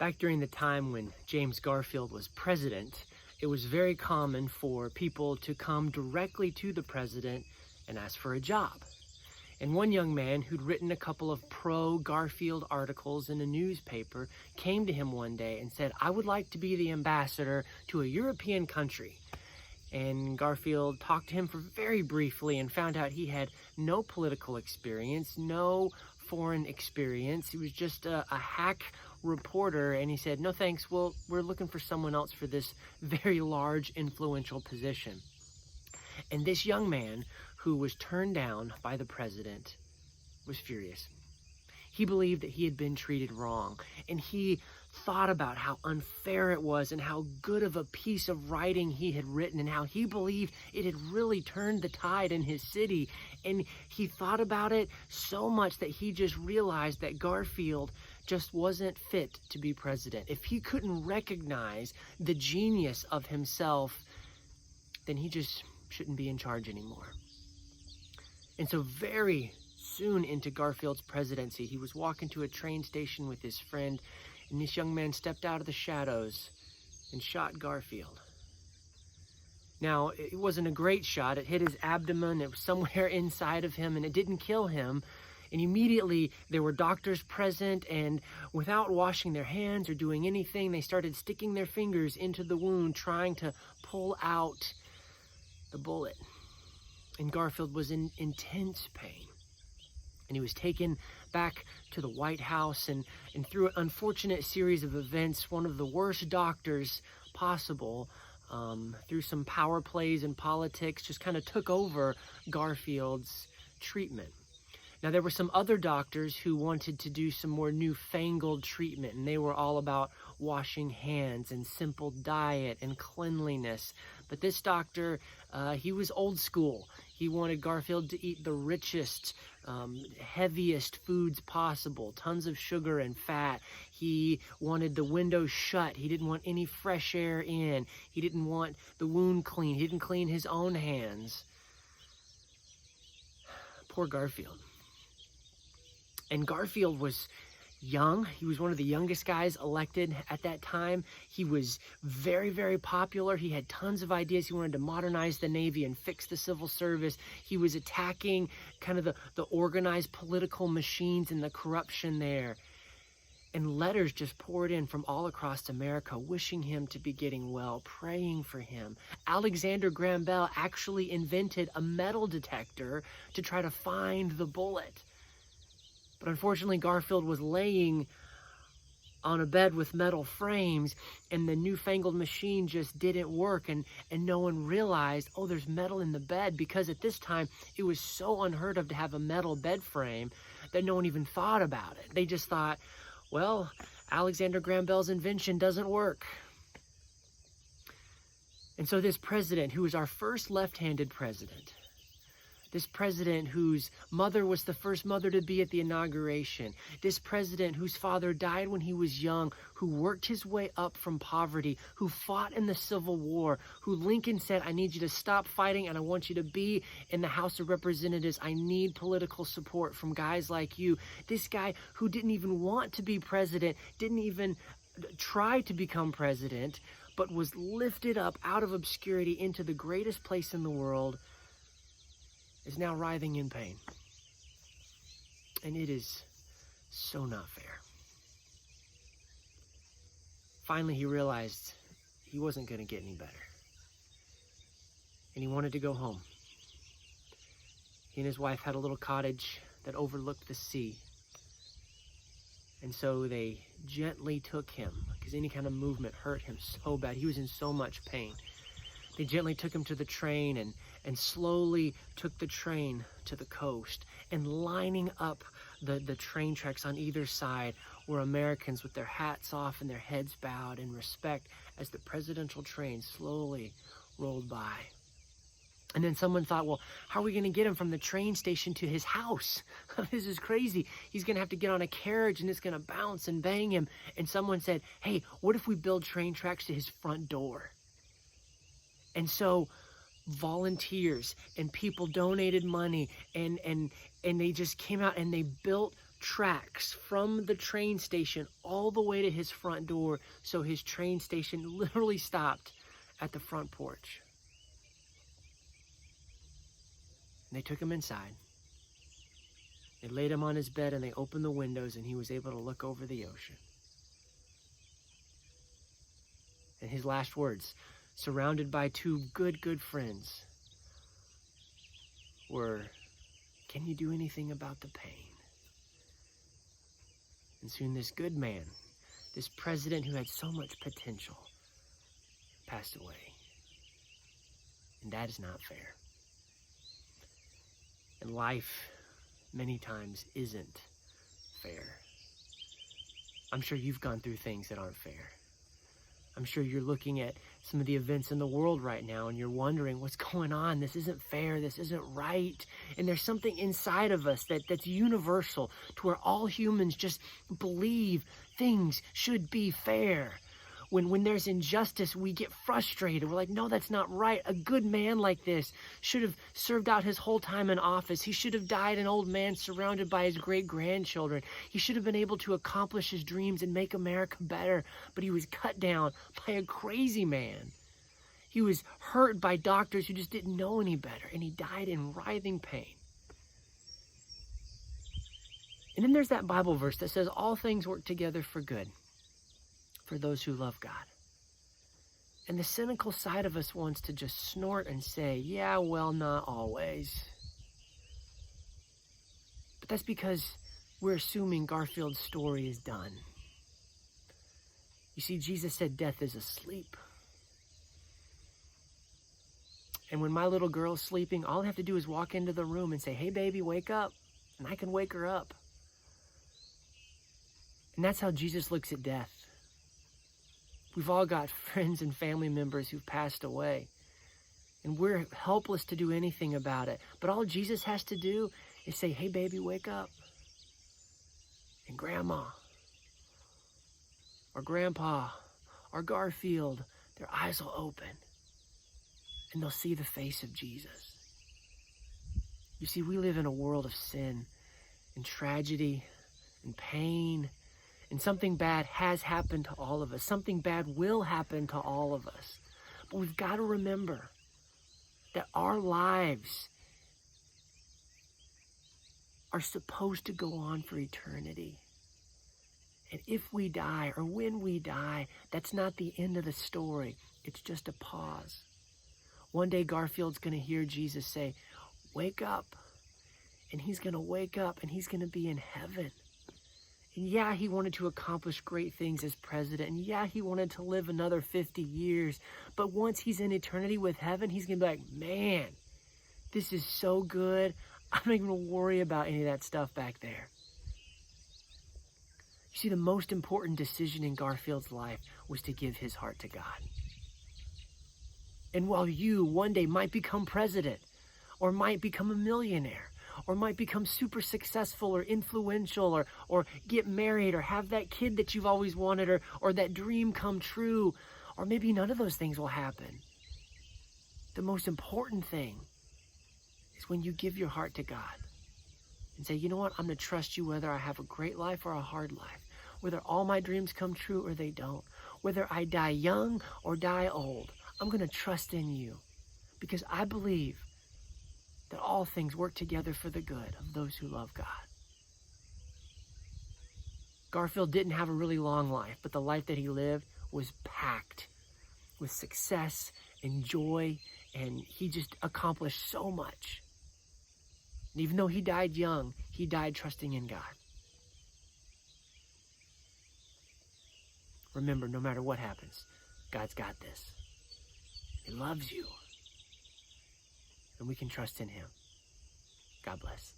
Back during the time when James Garfield was president, it was very common for people to come directly to the president and ask for a job. And one young man who'd written a couple of pro-Garfield articles in a newspaper came to him one day and said, "I would like to be the ambassador to a European country." And Garfield talked to him for very briefly and found out he had no political experience, no foreign experience. He was just a hack reporter, and he said, "No thanks, we're looking for someone else for this very large, influential position." And this young man, who was turned down by the president, was furious. He believed that he had been treated wrong, and he thought about how unfair it was and how good of a piece of writing he had written and how he believed it had really turned the tide in his city. And he thought about it so much that he just realized that Garfield just wasn't fit to be president. If he couldn't recognize the genius of himself, then he just shouldn't be in charge anymore. And so very soon into Garfield's presidency, he was walking to a train station with his friend, and this young man stepped out of the shadows and shot Garfield. Now, it wasn't a great shot. It hit his abdomen. It was somewhere inside of him, and it didn't kill him. And immediately there were doctors present, and without washing their hands or doing anything, they started sticking their fingers into the wound, trying to pull out the bullet. And Garfield was in intense pain. And he was taken back to the White House, and through an unfortunate series of events, one of the worst doctors possible, through some power plays and politics, just kind of took over Garfield's treatment. Now, there were some other doctors who wanted to do some more newfangled treatment, and they were all about washing hands and simple diet and cleanliness. But this doctor, he was old school. He wanted Garfield to eat the richest, heaviest foods possible, tons of sugar and fat. He wanted the windows shut. He didn't want any fresh air in. He didn't want the wound clean. He didn't clean his own hands. Poor Garfield. And Garfield was young. He was one of the youngest guys elected at that time. He was very, very popular. He had tons of ideas. He wanted to modernize the Navy and fix the civil service. He was attacking kind of the organized political machines and the corruption there. And letters just poured in from all across America, wishing him to be getting well, praying for him. Alexander Graham Bell actually invented a metal detector to try to find the bullet. But unfortunately, Garfield was laying on a bed with metal frames, and the newfangled machine just didn't work, and no one realized, oh, there's metal in the bed, because at this time, it was so unheard of to have a metal bed frame that no one even thought about it. They just thought, well, Alexander Graham Bell's invention doesn't work. And so this president, who was our first left-handed president, this president whose mother was the first mother to be at the inauguration, this president whose father died when he was young, who worked his way up from poverty, who fought in the Civil War, who Lincoln said, "I need you to stop fighting and I want you to be in the House of Representatives. I need political support from guys like you." This guy who didn't even want to be president, didn't even try to become president, but was lifted up out of obscurity into the greatest place in the world, is now writhing in pain. And it is so not fair. Finally, he realized he wasn't going to get any better. And he wanted to go home. He and his wife had a little cottage that overlooked the sea. And so they gently took him, because any kind of movement hurt him so bad. He was in so much pain. They gently took him to the train and slowly took the train to the coast. And lining up the train tracks on either side were Americans with their hats off and their heads bowed in respect as the presidential train slowly rolled by. And then someone thought, well, how are we going to get him from the train station to his house? This is crazy. He's going to have to get on a carriage and it's going to bounce and bang him. And someone said, hey, what if we build train tracks to his front door? And so volunteers and people donated money, and they just came out and they built tracks from the train station all the way to his front door, so his train station literally stopped at the front porch. And they took him inside. They laid him on his bed and they opened the windows, and he was able to look over the ocean. And his last words, surrounded by two good friends, were, "Can you do anything about the pain?" And soon this good man, this president who had so much potential, passed away. And that is not fair. And life, many times, isn't fair. I'm sure you've gone through things that aren't fair. I'm sure you're looking at some of the events in the world right now and you're wondering, what's going on? This isn't fair. This isn't right. And there's something inside of us that's universal, to where all humans just believe things should be fair. When there's injustice, we get frustrated. We're like, no, that's not right. A good man like this should have served out his whole time in office. He should have died an old man surrounded by his great-grandchildren. He should have been able to accomplish his dreams and make America better. But he was cut down by a crazy man. He was hurt by doctors who just didn't know any better. And he died in writhing pain. And then there's that Bible verse that says all things work together for good, for those who love God. And the cynical side of us wants to just snort and say, yeah, well, not always. But that's because we're assuming Garfield's story is done. You see, Jesus said death is asleep. And when my little girl's sleeping, all I have to do is walk into the room and say, hey, baby, wake up. And I can wake her up. And that's how Jesus looks at death. We've all got friends and family members who've passed away, and we're helpless to do anything about it. But all Jesus has to do is say, hey, baby, wake up. And grandma, or grandpa, or Garfield, their eyes will open, and they'll see the face of Jesus. You see, we live in a world of sin and tragedy and pain. And something bad has happened to all of us. Something bad will happen to all of us. But we've got to remember that our lives are supposed to go on for eternity. And if we die, or when we die, that's not the end of the story. It's just a pause. One day Garfield's going to hear Jesus say, wake up. And he's going to wake up and he's going to be in heaven. And yeah, he wanted to accomplish great things as president. And yeah, he wanted to live another 50 years. But once he's in eternity with heaven, he's going to be like, man, this is so good. I'm not even going to worry about any of that stuff back there. You see, the most important decision in Garfield's life was to give his heart to God. And while you one day might become president, or might become a millionaire, or might become super successful or influential, or get married, or have that kid that you've always wanted, or that dream come true, or maybe none of those things will happen. The most important thing is when you give your heart to God and say, you know what, I'm going to trust you whether I have a great life or a hard life, whether all my dreams come true or they don't, whether I die young or die old. I'm going to trust in you because I believe that all things work together for the good of those who love God. Garfield didn't have a really long life, but the life that he lived was packed with success and joy, and he just accomplished so much. And even though he died young, he died trusting in God. Remember, no matter what happens, God's got this. He loves you. And we can trust in him. God bless.